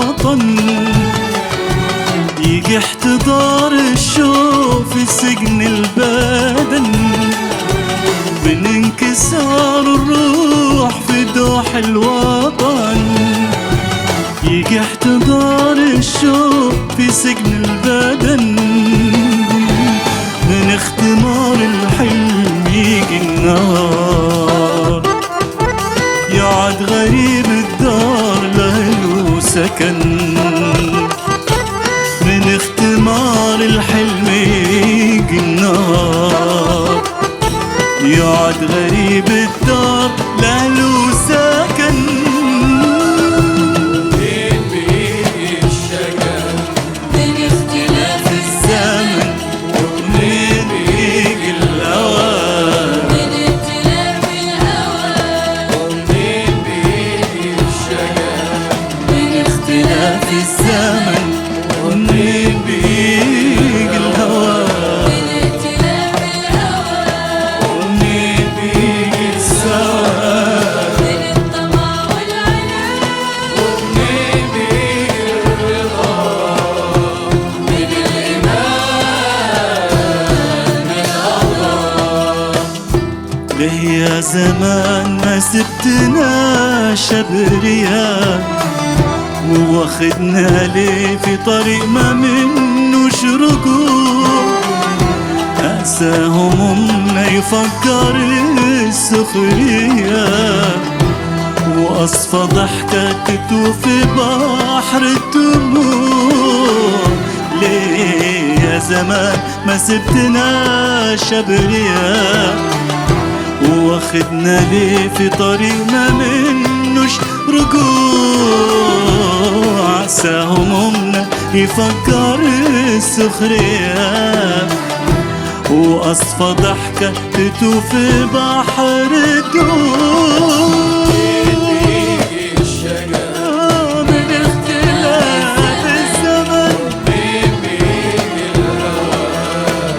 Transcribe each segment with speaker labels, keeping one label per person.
Speaker 1: الوطن، يجي احتضار الشوق في سجن البدن، من انكسار الروح في دوح الوطن، يجي احتضار الشوق في سجن البدن، من اختمار الحلم يجي النار، يقعد غريب الدار له سكن، من اختمار الحلم يجي النار، يقعد غريب الدار له سكن.
Speaker 2: منين بيجي الشجن
Speaker 1: من اختلاف الزمن، ومنين بيجي الهوى،
Speaker 2: من ائتلاف الهوى، ومنين بيجي الشجن
Speaker 1: من اختلاف الزمن، ومنين بيجي الهوى،
Speaker 2: من ائتلاف الهوى،
Speaker 1: ومنين بيجي السواد،
Speaker 2: من الطمع والعناد، ومنين بيجي الرضا، من الإيمان من الله.
Speaker 1: ليه يا زمان ما سبتنا شبرياء، وواخدنا ليه في طريق ما منوش رجوع، أسى همومنا يفكر السخرية، وأصفى ضحكة تتوه في بحر الدموع. ليه يا زمان ما سبتنا شبرياء، وواخدنا ليه في طريق ما منوش رجوع، عسى همومنا يفكر السخرية، وأصفى ضحكة تتوه في بحر الدموع.
Speaker 2: بيجي الشجن
Speaker 1: من اختلاف الزمن،
Speaker 2: منين بيجي الهوى،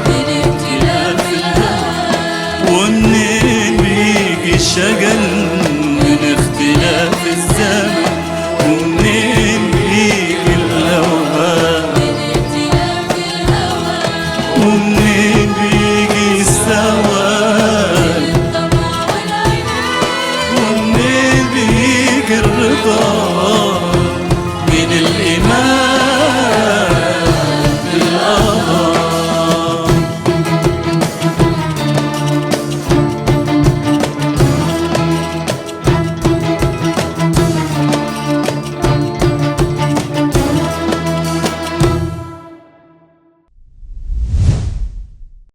Speaker 2: من ائتلاف الهوى،
Speaker 1: ومنين بيجي الشجن، من اختلاف الزمن، ومنين بيجي الهوى،
Speaker 2: من ائتلاف الهوى،
Speaker 1: ومنين بيجي السواد،
Speaker 2: الطمع والعناد،
Speaker 1: ومنين بيجي الرضا،